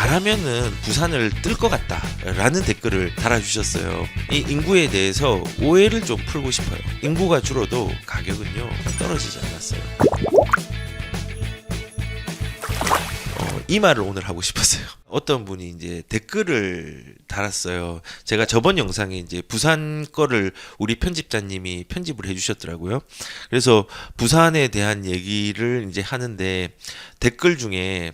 나라면은 부산을 뜰 것 같다 라는 댓글을 달아주셨어요. 이 인구에 대해서 오해를 좀 풀고 싶어요. 인구가 줄어도 가격은요 떨어지지 않았어요. 이 말을 오늘 하고 싶었어요. 어떤 분이 이제 댓글을 달았어요. 제가 저번 영상에 이제 부산 거를 우리 편집자님이 편집을 해주셨더라고요. 그래서 부산에 대한 얘기를 이제 하는데 댓글 중에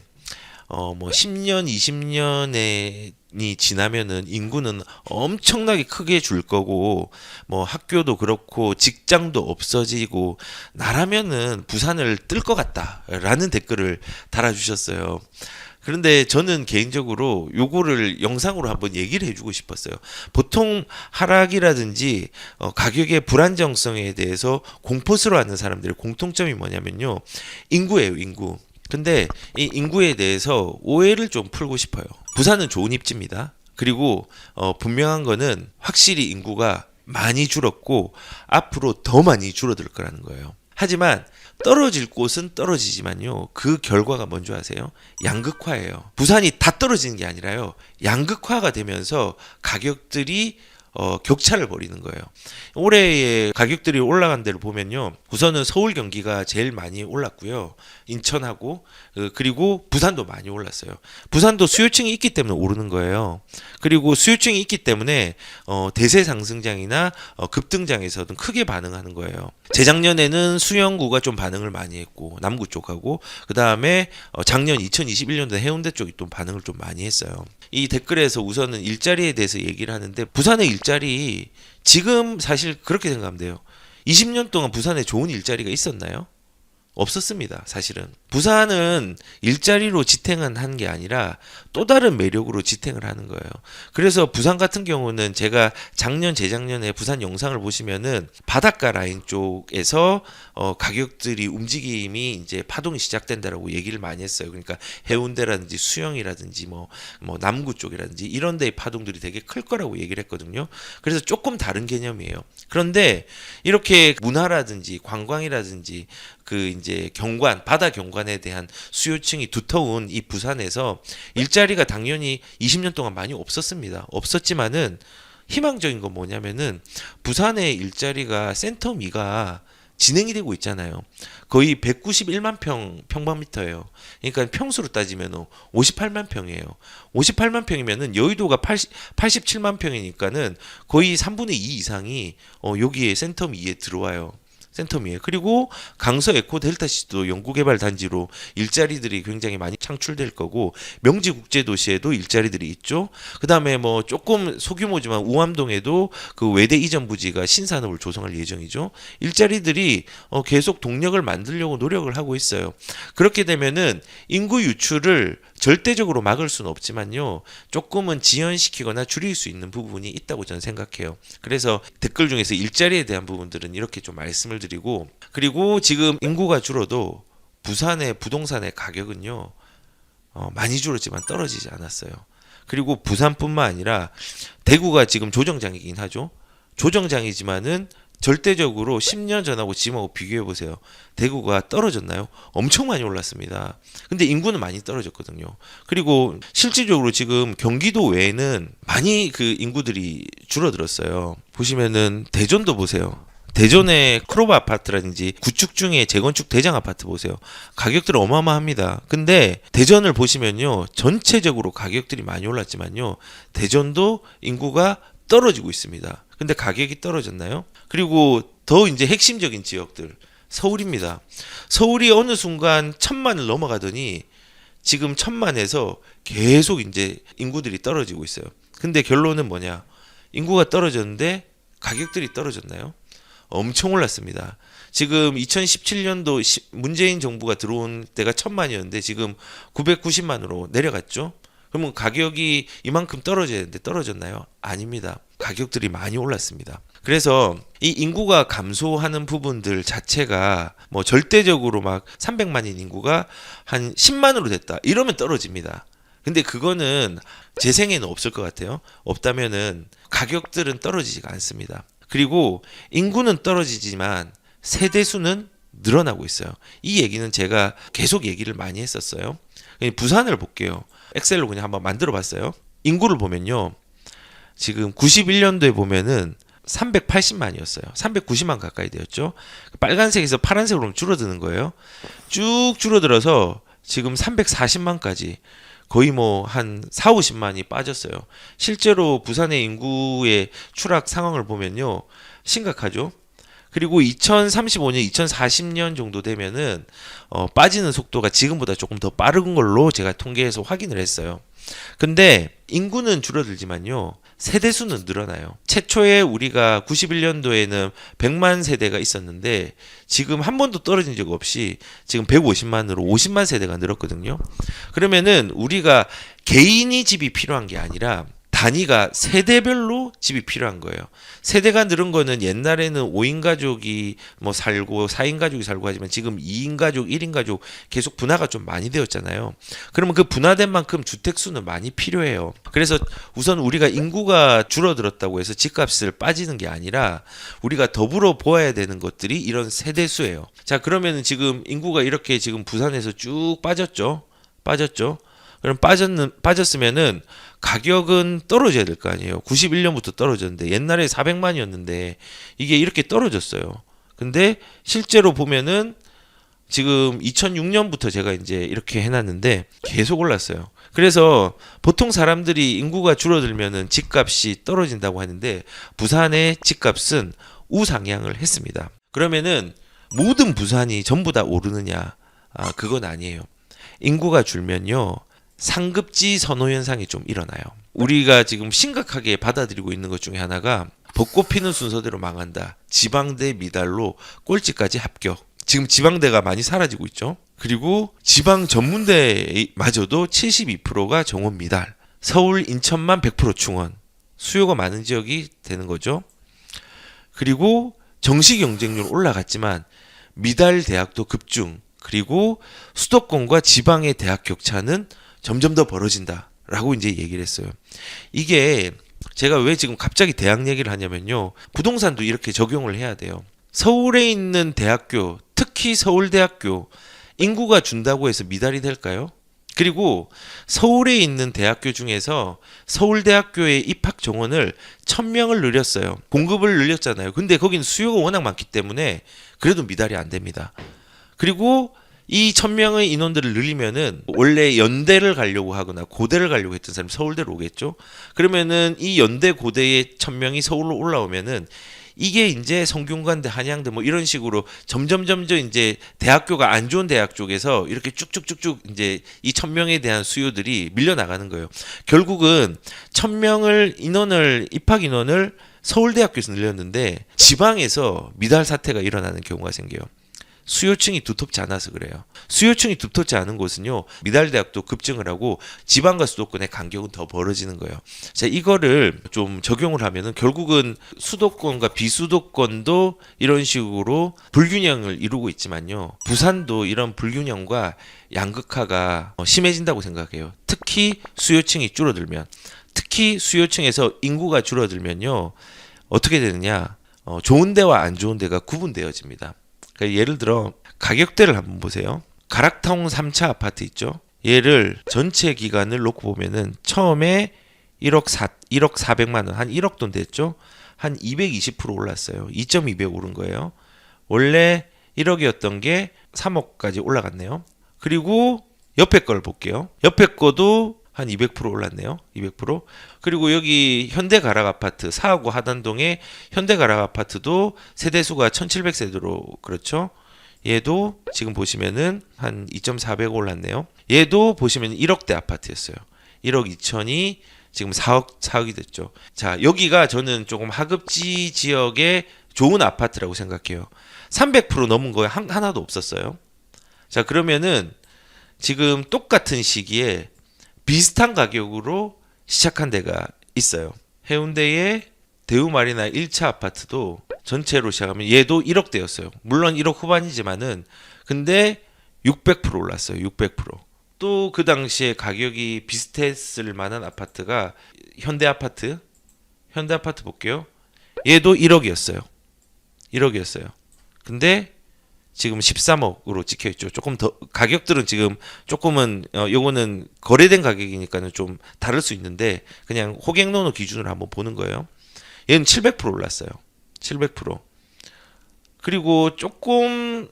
뭐 10년, 20년이 지나면은 인구는 엄청나게 크게 줄 거고, 뭐 학교도 그렇고, 직장도 없어지고, 나라면은 부산을 뜰 것 같다라는 댓글을 달아주셨어요. 그런데 저는 개인적으로 요거를 영상으로 한번 얘기를 해주고 싶었어요. 보통 하락이라든지 가격의 불안정성에 대해서 공포스러워하는 사람들의 공통점이 뭐냐면요. 인구예요, 인구. 근데 이 인구에 대해서 오해를 좀 풀고 싶어요. 부산은 좋은 입지입니다. 그리고 분명한 거는 확실히 인구가 많이 줄었고 앞으로 더 많이 줄어들 거라는 거예요. 하지만 떨어질 곳은 떨어지지만요. 그 결과가 뭔지 아세요? 양극화예요. 부산이 다 떨어지는 게 아니라요. 양극화가 되면서 가격들이 격차를 벌이는 거예요. 올해의 가격들이 올라간 데를 보면요. 우선은 서울 경기가 제일 많이 올랐고요. 인천하고 그리고 부산도 많이 올랐어요. 부산도 수요층이 있기 때문에 오르는 거예요. 그리고 수요층이 있기 때문에 대세 상승장이나 급등장에서는 크게 반응하는 거예요. 재작년에는 수영구가 좀 반응을 많이 했고 남구 쪽하고 그 다음에 작년 2021년도 해운대 쪽이 또 반응을 좀 많이 했어요. 이 댓글에서 우선은 일자리에 대해서 얘기를 하는데 부산의 일자리 지금 사실 그렇게 생각하면 돼요. 20년 동안 부산에 좋은 일자리가 있었나요? 없었습니다. 사실은 부산은 일자리로 지탱은 한 게 아니라 또 다른 매력으로 지탱을 하는 거예요. 그래서 부산 같은 경우는 제가 작년 재작년에 부산 영상을 보시면은 바닷가 라인 쪽에서 가격들이 움직임이 이제 파동이 시작된다라고 얘기를 많이 했어요. 그러니까 해운대라든지 수영이라든지 뭐 남구 쪽이라든지 이런 데의 파동들이 되게 클 거라고 얘기를 했거든요. 그래서 조금 다른 개념이에요. 그런데 이렇게 문화라든지 관광이라든지 그 이제 경관, 바다 경관에 대한 수요층이 두터운 이 부산에서 일자리가 당연히 20년 동안 많이 없었습니다. 없었지만은 희망적인 건 뭐냐면은 부산의 일자리가 센터미가 진행이 되고 있잖아요. 거의 191만 평방미터예요. 그러니까 평수로 따지면 58만 평이에요. 58만 평이면은 여의도가 87만 평이니까는 거의 3분의 2 이상이 여기에 센터미에 들어와요. 센텀이에요. 그리고 강서 에코 델타시티도 연구개발 단지로 일자리들이 굉장히 많이 창출될 거고 명지 국제도시에도 일자리들이 있죠. 그 다음에 뭐 조금 소규모지만 우암동에도 그 외대 이전 부지가 신산업을 조성할 예정이죠. 일자리들이 계속 동력을 만들려고 노력을 하고 있어요. 그렇게 되면은 인구 유출을 절대적으로 막을 수는 없지만요. 조금은 지연시키거나 줄일 수 있는 부분이 있다고 저는 생각해요. 그래서 댓글 중에서 일자리에 대한 부분들은 이렇게 좀 말씀을 드리고 그리고 지금 인구가 줄어도 부산의 부동산의 가격은요. 많이 줄었지만 떨어지지 않았어요. 그리고 부산뿐만 아니라 대구가 지금 조정장이긴 하죠. 조정장이지만은 절대적으로 10년 전하고 지금하고 비교해 보세요. 대구가 떨어졌나요? 엄청 많이 올랐습니다. 근데 인구는 많이 떨어졌거든요. 그리고 실질적으로 지금 경기도 외에는 많이 그 인구들이 줄어들었어요. 보시면은 대전도 보세요. 대전의 크로바 아파트라든지 구축 중에 재건축 대장 아파트 보세요. 가격들 어마어마합니다. 근데 대전을 보시면요. 전체적으로 가격들이 많이 올랐지만요. 대전도 인구가 떨어지고 있습니다. 근데 가격이 떨어졌나요? 그리고 더 이제 핵심적인 지역들 서울입니다. 서울이 어느 순간 1000만을 넘어가더니 지금 1000만에서 계속 이제 인구들이 떨어지고 있어요. 근데 결론은 뭐냐? 인구가 떨어졌는데 가격들이 떨어졌나요? 엄청 올랐습니다. 지금 2017년도 문재인 정부가 들어온 때가 1000만이었는데 지금 990만으로 내려갔죠. 그러면 가격이 이만큼 떨어져야 되는데 떨어졌나요? 아닙니다. 가격들이 많이 올랐습니다. 그래서 이 인구가 감소하는 부분들 자체가 뭐 절대적으로 막 300만인 인구가 한 10만으로 됐다. 이러면 떨어집니다. 근데 그거는 제 생에는 없을 것 같아요. 없다면은 가격들은 떨어지지가 않습니다. 그리고 인구는 떨어지지만 세대수는 늘어나고 있어요. 이 얘기는 제가 계속 얘기를 많이 했었어요. 부산을 볼게요. 엑셀로 그냥 한번 만들어 봤어요. 인구를 보면요. 지금 91년도에 보면은 380만이었어요. 390만 가까이 되었죠. 빨간색에서 파란색으로 줄어드는 거예요. 쭉 줄어들어서 지금 340만까지 거의 뭐 한 4, 50만이 빠졌어요. 실제로 부산의 인구의 추락 상황을 보면요. 심각하죠. 그리고 2035년, 2040년 정도 되면은 빠지는 속도가 지금보다 조금 더 빠른 걸로 제가 통계에서 확인을 했어요. 근데 인구는 줄어들지만요. 세대 수는 늘어나요. 최초에 우리가 91년도에는 100만 세대가 있었는데 지금 한 번도 떨어진 적 없이 지금 150만으로 50만 세대가 늘었거든요. 그러면은 우리가 개인이 집이 필요한 게 아니라 단위가 세대별로 집이 필요한 거예요. 세대가 늘은 거는 옛날에는 5인 가족이 뭐 살고 4인 가족이 살고 하지만 지금 2인 가족, 1인 가족 계속 분화가 좀 많이 되었잖아요. 그러면 그 분화된 만큼 주택 수는 많이 필요해요. 그래서 우선 우리가 인구가 줄어들었다고 해서 집값을 빠지는 게 아니라 우리가 더불어 보아야 되는 것들이 이런 세대 수예요. 자, 그러면은 지금 인구가 이렇게 지금 부산에서 쭉 빠졌죠. 그럼 빠졌으면은 가격은 떨어져야 될 거 아니에요. 91년부터 떨어졌는데 옛날에 400만이었는데 이게 이렇게 떨어졌어요. 근데 실제로 보면은 지금 2006년부터 제가 이제 이렇게 해놨는데 계속 올랐어요. 그래서 보통 사람들이 인구가 줄어들면은 집값이 떨어진다고 하는데 부산의 집값은 우상향을 했습니다. 그러면은 모든 부산이 전부 다 오르느냐? 그건 아니에요. 인구가 줄면요. 상급지 선호 현상이 좀 일어나요. 우리가 지금 심각하게 받아들이고 있는 것 중에 하나가 벚꽃 피는 순서대로 망한다. 지방대 미달로 꼴찌까지 합격. 지금 지방대가 많이 사라지고 있죠. 그리고 지방 전문대마저도 72%가 정원 미달. 서울, 인천만 100% 충원. 수요가 많은 지역이 되는 거죠. 그리고 정시 경쟁률 올라갔지만 미달 대학도 급증. 그리고 수도권과 지방의 대학 격차는 점점 더 벌어진다라고 이제 얘기를 했어요. 이게 제가 왜 지금 갑자기 대학 얘기를 하냐면요. 부동산도 이렇게 적용을 해야 돼요. 서울에 있는 대학교, 특히 서울대학교 인구가 준다고 해서 미달이 될까요? 그리고 서울에 있는 대학교 중에서 서울대학교의 입학 정원을 1000명을 늘렸어요. 공급을 늘렸잖아요. 근데 거기는 수요가 워낙 많기 때문에 그래도 미달이 안 됩니다. 그리고 이 1000명의 인원들을 늘리면은 원래 연대를 가려고 하거나 고대를 가려고 했던 사람이 서울대로 오겠죠. 그러면은 이 연대 고대의 1000명이 서울로 올라오면은 이게 이제 성균관대, 한양대 뭐 이런 식으로 점점 이제 대학교가 안 좋은 대학 쪽에서 이렇게 쭉쭉쭉쭉 이제 이 1000명에 대한 수요들이 밀려 나가는 거예요. 결국은 1000명을 입학 인원을 서울대학교에서 늘렸는데 지방에서 미달 사태가 일어나는 경우가 생겨요. 수요층이 두텁지 않아서 그래요. 수요층이 두텁지 않은 곳은요. 미달대학도 급증을 하고 지방과 수도권의 간격은 더 벌어지는 거예요. 자, 이거를 좀 적용을 하면은 결국은 수도권과 비수도권도 이런 식으로 불균형을 이루고 있지만요. 부산도 이런 불균형과 양극화가 심해진다고 생각해요. 특히 수요층이 줄어들면, 특히 수요층에서 인구가 줄어들면요. 어떻게 되느냐? 좋은 데와 안 좋은 데가 구분되어집니다. 그러니까 예를 들어 가격대를 한번 보세요. 가락타운 3차 아파트 있죠. 얘를 전체 기간을 놓고 보면은 처음에 1억 400만 원, 한 1억 돈 됐죠. 한 220% 올랐어요. 2.2배 오른 거예요. 원래 1억이었던 게 3억까지 올라갔네요. 그리고 옆에 걸 볼게요. 옆에 거도 한 200% 올랐네요. 200%. 그리고 여기 현대가락 아파트, 사하구 하단동의 현대가락 아파트도 세대수가 1700세대로 그렇죠. 얘도 지금 보시면은 한 2.4배 올랐네요. 얘도 보시면 1억대 아파트였어요. 1억 2천이 지금 4억이 됐죠. 자, 여기가 저는 조금 하급지 지역의 좋은 아파트라고 생각해요. 300% 넘은 거 하나도 없었어요. 자, 그러면은 지금 똑같은 시기에 비슷한 가격으로 시작한 데가 있어요. 해운대의 대우마리나 1차 아파트도 전체로 시작하면 얘도 1억대였어요. 물론 1억 후반이지만은 근데 600% 올랐어요. 600%. 또 그 당시에 가격이 비슷했을 만한 아파트가 현대아파트 볼게요. 얘도 1억이었어요. 1억이었어요. 근데 지금 13억으로 찍혀 있죠. 조금 더 가격들은 지금 조금은 요거는 거래된 가격이니까는 좀 다를 수 있는데 그냥 호갱노노 기준으로 한번 보는 거예요. 얘는 700% 올랐어요. 700%. 그리고 조금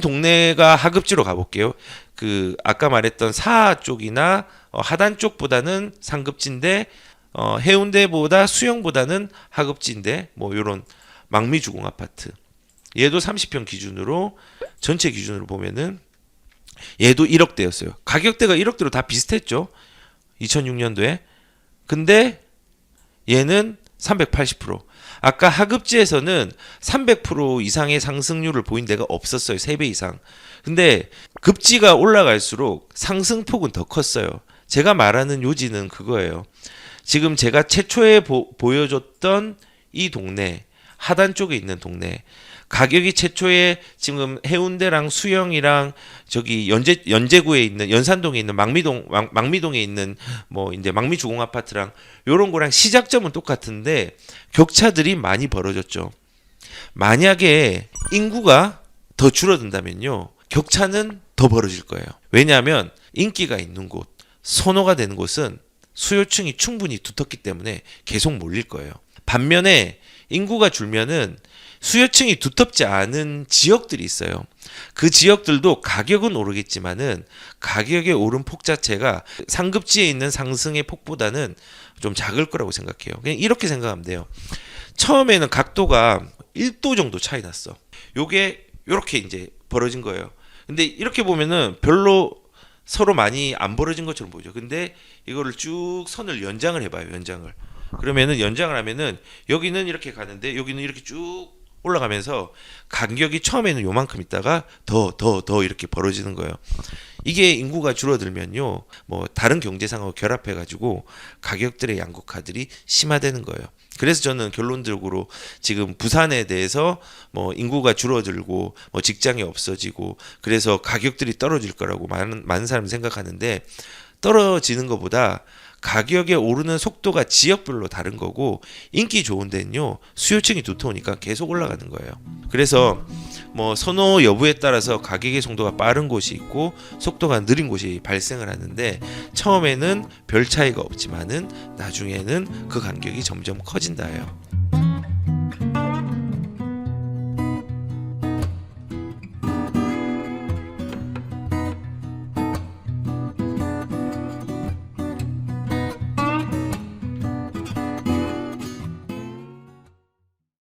동네가 하급지로 가볼게요. 그 아까 말했던 사하 쪽이나 하단 쪽보다는 상급지인데 해운대보다 수영보다는 하급지인데 뭐 요런 망미주공 아파트. 얘도 30평 기준으로 전체 기준으로 보면은 얘도 1억대였어요. 가격대가 1억대로 다 비슷했죠. 2006년도에. 근데 얘는 380%. 아까 하급지에서는 300% 이상의 상승률을 보인 데가 없었어요. 3배 이상. 근데 급지가 올라갈수록 상승폭은 더 컸어요. 제가 말하는 요지는 그거예요. 지금 제가 최초에 보여줬던 이 동네, 하단 쪽에 있는 동네, 가격이 최초에 지금 해운대랑 수영이랑 저기 연제구에 있는 연산동에 있는 망미동에 있는 뭐 이제 망미주공 아파트랑 요런 거랑 시작점은 똑같은데 격차들이 많이 벌어졌죠. 만약에 인구가 더 줄어든다면요. 격차는 더 벌어질 거예요. 왜냐하면 인기가 있는 곳, 선호가 되는 곳은 수요층이 충분히 두텁기 때문에 계속 몰릴 거예요. 반면에 인구가 줄면은 수요층이 두텁지 않은 지역들이 있어요. 그 지역들도 가격은 오르겠지만은 가격의 오른 폭 자체가 상급지에 있는 상승의 폭보다는 좀 작을 거라고 생각해요. 그냥 이렇게 생각하면 돼요. 처음에는 각도가 1도 정도 차이 났어. 요게 요렇게 이제 벌어진 거예요. 근데 이렇게 보면은 별로 서로 많이 안 벌어진 것처럼 보이죠. 근데 이거를 쭉 선을 연장을 해봐요. 연장을. 그러면은 연장을 하면은 여기는 이렇게 가는데 여기는 이렇게 쭉 올라가면서 간격이 처음에는 요만큼 있다가 더 이렇게 벌어지는 거예요. 이게 인구가 줄어들면요, 뭐 다른 경제상하고 결합해가지고 가격들의 양극화들이 심화되는 거예요. 그래서 저는 결론적으로 지금 부산에 대해서 뭐 인구가 줄어들고 뭐 직장이 없어지고 그래서 가격들이 떨어질 거라고 많은 사람이 생각하는데 떨어지는 것보다 가격이 오르는 속도가 지역별로 다른 거고 인기 좋은 데는요 수요층이 두터우니까 계속 올라가는 거예요. 그래서 뭐 선호 여부에 따라서 가격의 속도가 빠른 곳이 있고 속도가 느린 곳이 발생을 하는데 처음에는 별 차이가 없지만은 나중에는 그 간격이 점점 커진다예요.